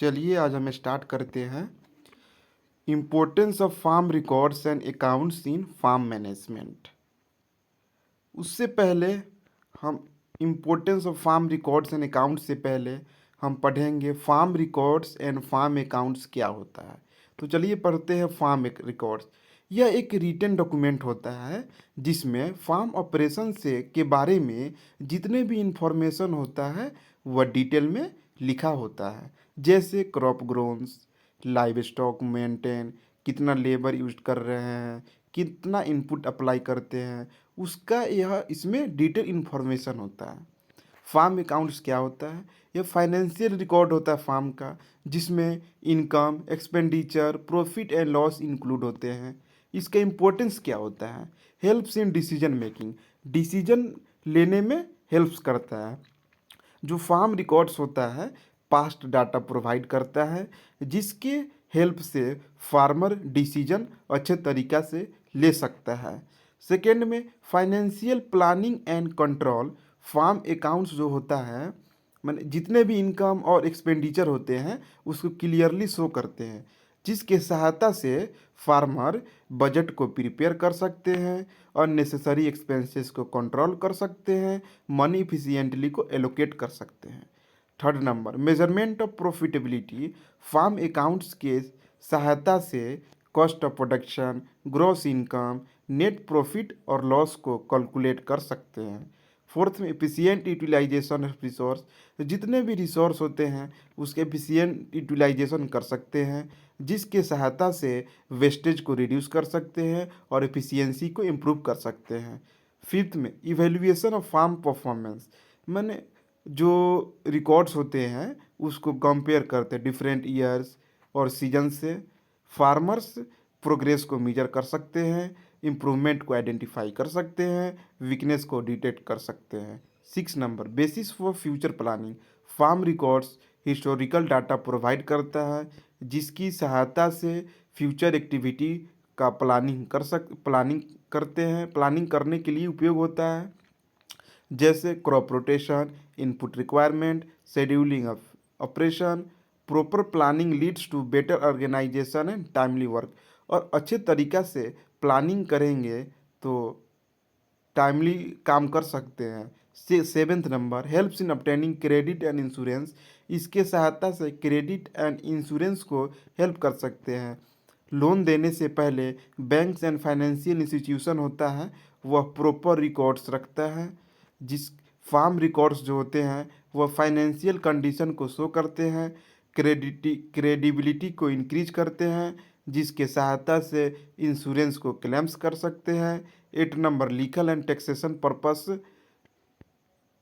चलिए आज हम स्टार्ट करते हैं importance of farm records and accounts in farm management. उससे पहले हम importance of farm records and accounts से पहले हम पढ़ेंगे farm records and farm accounts क्या होता है। तो चलिए पढ़ते हैं फार्म रिकॉर्ड्स। यह एक रिटन डॉक्यूमेंट होता है जिसमें फार्म ऑपरेशन से के बारे में जितने भी इंफॉर्मेशन होता है वह डिटेल में लिखा होता है, जैसे क्रॉप ग्रोन्स, लाइव स्टॉक मेंटेन, कितना लेबर यूज कर रहे हैं, कितना इनपुट अप्लाई करते हैं, उसका यह इसमें डिटेल इन्फॉर्मेशन होता है। फार्म अकाउंट्स क्या होता है? यह फाइनेंशियल रिकॉर्ड होता है फार्म का, जिसमें income, expenditure, profit and loss include होते हैं। इसका इम्पोर्टेंस क्या होता है? Helps in decision making, decision लेने में हेल्प्स करता है। जो फार्म रिकॉर्ड्स होता है पास्ट डाटा प्रोवाइड करता है, जिसके हेल्प से फार्मर डिसीजन अच्छे तरीक़ा से ले सकता है। सेकेंड में financial planning and control. Farm accounts जो होता है माने जितने भी इनकम और एक्सपेंडिचर होते हैं उसको क्लियरली शो करते हैं, जिसके सहायता से फार्मर बजट को प्रिपेयर कर सकते हैं और नेसेसरी एक्सपेंसेस को कंट्रोल कर सकते हैं, मनी इफिशिएंटली को एलोकेट कर सकते हैं। Third number measurement of profitability. Farm accounts के सहायता से cost of production, gross income, net profit और लॉस को कैलकुलेट कर सकते हैं। फोर्थ में एफिशिएंट यूटिलाइजेशन ऑफ रिसोर्स। जितने भी रिसोर्स होते हैं उसके एफिशिएंट यूटिलाइजेशन कर सकते हैं, जिसके सहायता से वेस्टेज को रिड्यूस कर सकते हैं और एफिशिएंसी को इम्प्रूव कर सकते हैं। फिफ्थ में इवेल्युएशन ऑफ फार्म परफॉर्मेंस, मैंने जो रिकॉर्ड्स होते हैं उसको कंपेयर करते हैं डिफरेंट ईयर्स और सीजन से। फार्मर्स प्रोग्रेस को मेजर कर सकते हैं, इम्प्रूवमेंट को आइडेंटिफाई कर सकते हैं, वीकनेस को डिटेक्ट कर सकते हैं। 6 number basis for future planning. Farm records historical data provide करता है, जिसकी सहायता से फ्यूचर एक्टिविटी का प्लानिंग करते हैं, प्लानिंग करने के लिए उपयोग होता है, जैसे crop rotation, input requirement, scheduling of operation. Proper planning leads to better organisation and timely work. और अच्छे तरीक़ा से प्लानिंग करेंगे तो टाइमली काम कर सकते हैं। Seventh number helps in obtaining credit and insurance. इसके सहायता से क्रेडिट एंड इंश्योरेंस को हेल्प कर सकते हैं। लोन देने से पहले बैंक्स एंड फाइनेंशियल इंस्टीट्यूशन होता है वह प्रॉपर रिकॉर्ड्स रखता है। जिस फार्म रिकॉर्ड्स जो होते हैं वह फाइनेंशियल कंडीशन को शो करते हैं, क्रेडिबिलिटी को इंक्रीज करते हैं, जिसके सहायता से इंश्योरेंस को क्लेम्स कर सकते हैं। 8 number legal and taxation purpose.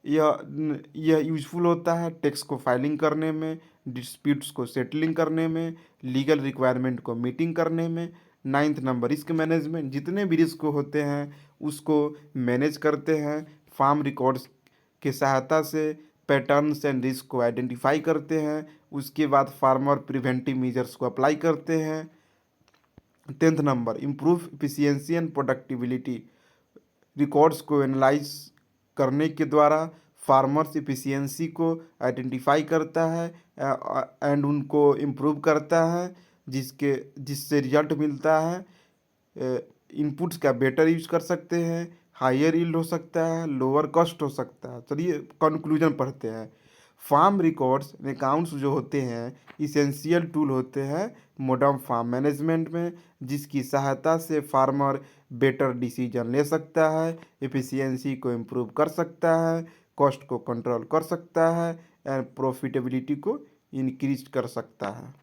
यह यूजफुल होता है टैक्स को फाइलिंग करने में, डिस्प्यूट्स को सेटलिंग करने में, लीगल रिक्वायरमेंट को मीटिंग करने में। 9th number risk management. जितने भी रिस्क होते हैं उसको मैनेज करते हैं फार्म रिकॉर्ड्स के सहायता से, पैटर्न्स एंड रिस्क को आइडेंटिफाई करते हैं, उसके बाद फार्मर प्रिवेंटिव मेजर्स को अप्लाई करते हैं। 10th number improve efficiency and productivity. Records को एनालाइज करने के द्वारा फार्मर्स एफिशिएंसी को आइडेंटिफाई करता है एंड उनको इम्प्रूव करता है, जिससे रिजल्ट मिलता है। इनपुट्स का बेटर यूज कर सकते हैं, हायर यील्ड हो सकता है, लोअर कॉस्ट हो सकता है। चलिए कंक्लूजन पढ़ते हैं। फार्म रिकॉर्ड्स अकाउंट्स जो होते हैं इसेंशियल टूल होते हैं मॉडर्न फार्म मैनेजमेंट में, जिसकी सहायता से फार्मर बेटर डिसीजन ले सकता है, एफिशिएंसी को इम्प्रूव कर सकता है, कॉस्ट को कंट्रोल कर सकता है एंड प्रॉफिटेबिलिटी को इंक्रीज कर सकता है।